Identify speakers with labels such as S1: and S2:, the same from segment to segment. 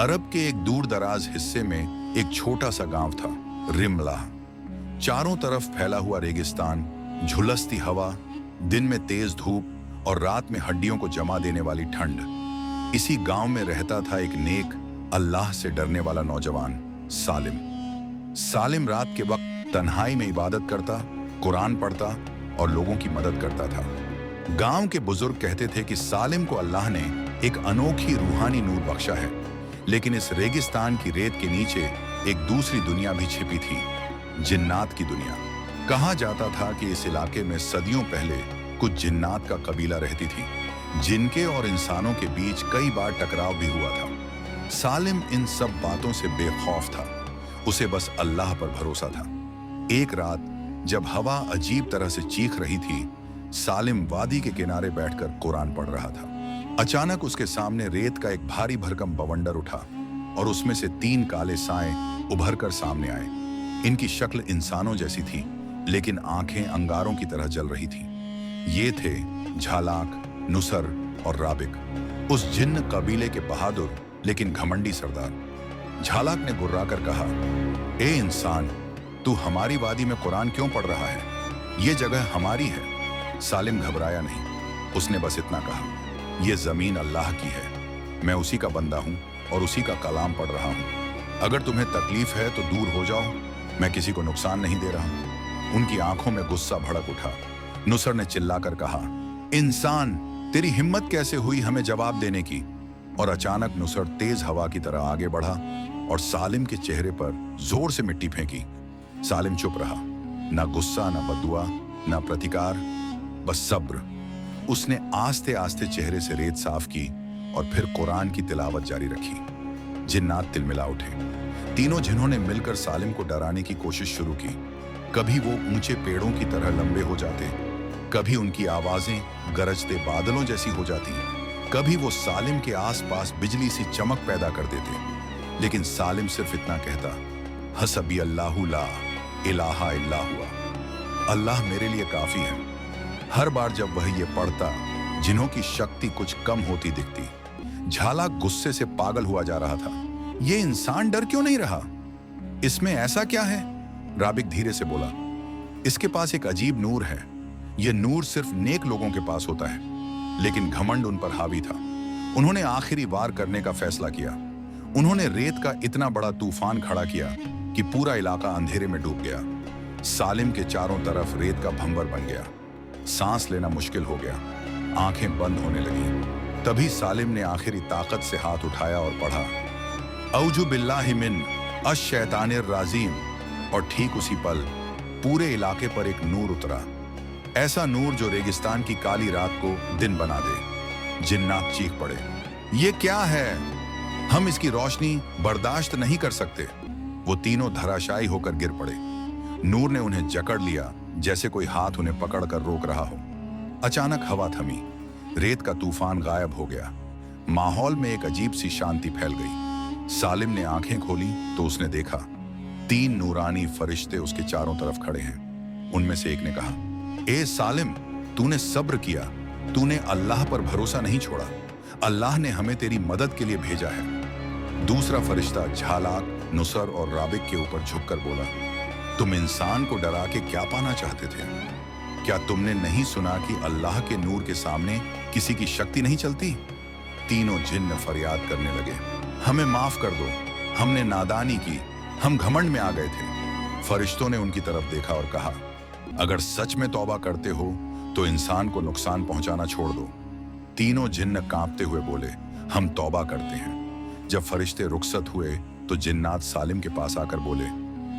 S1: अरब के एक दूर दराज हिस्से में एक छोटा सा गांव था, रिमला। चारों तरफ फैला हुआ रेगिस्तान, झुलसती हवा, दिन में तेज धूप और रात में हड्डियों को जमा देने वाली ठंड। इसी गांव में रहता था एक नेक, अल्लाह से डरने वाला नौजवान, सालिम। सालिम रात के वक्त तन्हाई में इबादत करता, कुरान पढ़ता और लोगों की मदद करता था। गांव के बुजुर्ग कहते थे कि सालिम को अल्लाह ने एक अनोखी रूहानी नूर बख्शा है, लेकिन इस रेगिस्तान की रेत के नीचे एक दूसरी दुनिया भी छिपी थी, जिन्नात की दुनिया। कहा जाता था कि इस इलाके में सदियों पहले कुछ जिन्नात का कबीला रहती थी, जिनके और इंसानों के बीच कई बार टकराव भी हुआ था। सालिम इन सब बातों से बेखौफ था, उसे बस अल्लाह पर भरोसा था। एक रात जब हवा अजीब तरह से चीख रही थी, सालिम वादी के किनारे बैठकर कुरान पढ़ रहा था। अचानक उसके सामने रेत का एक भारी भरकम बवंडर उठा और उसमें से 3 काले साएं उभर कर सामने आए। इनकी शक्ल इंसानों जैसी थी, लेकिन आंखें अंगारों की तरह जल रही थी। ये थे झालाक, नुसर और राबिक, उस जिन्न कबीले के बहादुर लेकिन घमंडी सरदार। झालाक ने गुर्राकर कहा, ए इंसान, तू हमारी वादी में कुरान क्यों पढ़ रहा है? ये जगह हमारी है। सालिम घबराया नहीं, उसने बस इतना कहा, ये जमीन अल्लाह की है, मैं उसी का बंदा हूं और उसी का कलाम पढ़ रहा हूं। अगर तुम्हें तकलीफ है तो दूर हो जाओ, मैं किसी को नुकसान नहीं दे रहा। उनकी आंखों में गुस्सा भड़क उठा। नुसर ने चिल्लाकर कहा, इंसान, तेरी हिम्मत कैसे हुई हमें जवाब देने की? और अचानक नुसर तेज हवा की तरह आगे बढ़ा और सालिम के चेहरे पर जोर से मिट्टी फेंकी। सालिम चुप रहा, ना गुस्सा, ना बदुआ, ना प्रतिकार, बस सब्र। उसने आस्ते आस्ते चेहरे से रेत साफ की और फिर कुरान की तिलावत जारी रखी। जिन्नात तिलमिला उठे। तीनों जिन्हों ने मिलकर सालिम को डराने की कोशिश शुरू की। कभी वो ऊंचे पेड़ों की तरह लंबे हो जाते, कभी उनकी आवाजें गरजते बादलों जैसी हो जाती, कभी वो सालिम के आसपास बिजली सी चमक पैदा कर देते। लेकिन सालिम सिर्फ इतना कहता, हसबी अल्लाहु ला इलाहा इल्ला हुआ, अल्लाह मेरे लिए काफी है। हर बार जब वह ये पढ़ता, जिन्हों की शक्ति कुछ कम होती दिखती। झालाक गुस्से से पागल हुआ जा रहा था। ये इंसान डर क्यों नहीं रहा? इसमें ऐसा क्या है? राबिक धीरे से बोला, इसके पास एक अजीब नूर है। यह नूर सिर्फ नेक लोगों के पास होता है। लेकिन घमंड उन पर हावी था। उन्होंने आखिरी वार करने का फैसला किया। उन्होंने रेत का इतना बड़ा तूफान खड़ा किया कि पूरा इलाका अंधेरे में डूब गया। सालिम के चारों तरफ रेत का भंवर बन गया। सांस लेना मुश्किल हो गया, आंखें बंद होने लगी। तभी सालिम ने आखिरी ताकत से हाथ उठाया और पढ़ा, औजु बिल्लाहि मिन अश-शैतानिर राजीम। और ठीक उसी पल पूरे इलाके पर एक नूर उतरा, ऐसा नूर जो रेगिस्तान की काली रात को दिन बना दे। जिन्नात चीख पड़े, ये क्या है? हम इसकी रोशनी बर्दाश्त नहीं कर सकते। वो तीनों धराशायी होकर गिर पड़े। नूर ने उन्हें जकड़ लिया, जैसे कोई हाथ उन्हें पकड़कर रोक रहा हो। अचानक हवा थमी, रेत का तूफान गायब हो गया। माहौल में एक अजीब सी शांति फैल गई। सालिम ने आंखें खोली तो उसने देखा 3 नूरानी फरिश्ते उसके चारों तरफ खड़े हैं। उनमें से एक ने कहा, ए सालिम, तूने सब्र किया, तूने अल्लाह पर भरोसा नहीं छोड़ा। अल्लाह ने हमें तेरी मदद के लिए भेजा है। दूसरा फरिश्ता झालाक, नुसर और राबिक के ऊपर झुककर बोला, तुम इंसान को डरा के क्या पाना चाहते थे? क्या तुमने नहीं सुना कि अल्लाह के नूर के सामने किसी की शक्ति नहीं चलती? तीनों जिन्न फरियाद करने लगे, हमें माफ कर दो, हमने नादानी की, हम घमंड में आ गए थे। फरिश्तों ने उनकी तरफ देखा और कहा, अगर सच में तौबा करते हो तो इंसान को नुकसान पहुंचाना छोड़ दो। तीनों जिन्न कांपते हुए बोले, हम तौबा करते हैं। जब फरिश्ते रुखसत हुए तो जिन्नात सालिम के पास आकर बोले,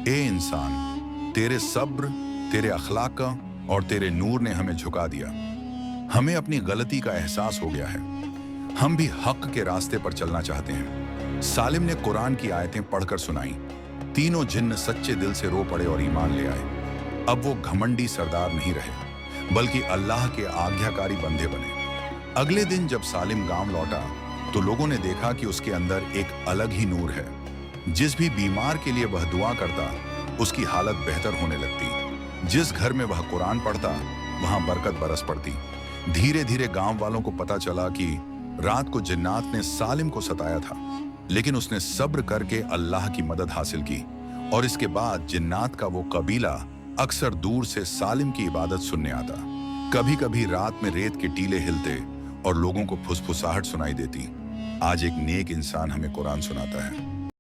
S1: ए इंसान, तेरे सब्र, तेरे अखलाक का और तेरे नूर ने हमें झुका दिया। हमें अपनी गलती का एहसास हो गया है। हम भी हक के रास्ते पर चलना चाहते हैं। सालिम ने कुरान की आयतें पढ़कर सुनाई। तीनों जिन्न सच्चे दिल से रो पड़े और ईमान ले आए। अब वो घमंडी सरदार नहीं रहे, बल्कि अल्लाह के आज्ञाकारी बंदे बने। अगले दिन जब सालिम गांव लौटा तो लोगों ने देखा कि उसके अंदर एक अलग ही नूर है। जिस भी बीमार के लिए वह दुआ करता, उसकी हालत बेहतर होने लगती। जिस घर में वह कुरान पढ़ता, वहां बरकत बरस पड़ती। धीरे धीरे गांव वालों को पता चला कि रात को जिन्नात ने सालिम को सताया था। लेकिन उसने सब्र करके अल्लाह की मदद हासिल की और इसके बाद जिन्नात का वो कबीला अक्सर दूर से सालिम की इबादत सुनने आता। कभी कभी रात में रेत के टीले हिलते और लोगों को फुसफुसाहट सुनाई देती। आज एक नेक इंसान हमें कुरान सुनाता है।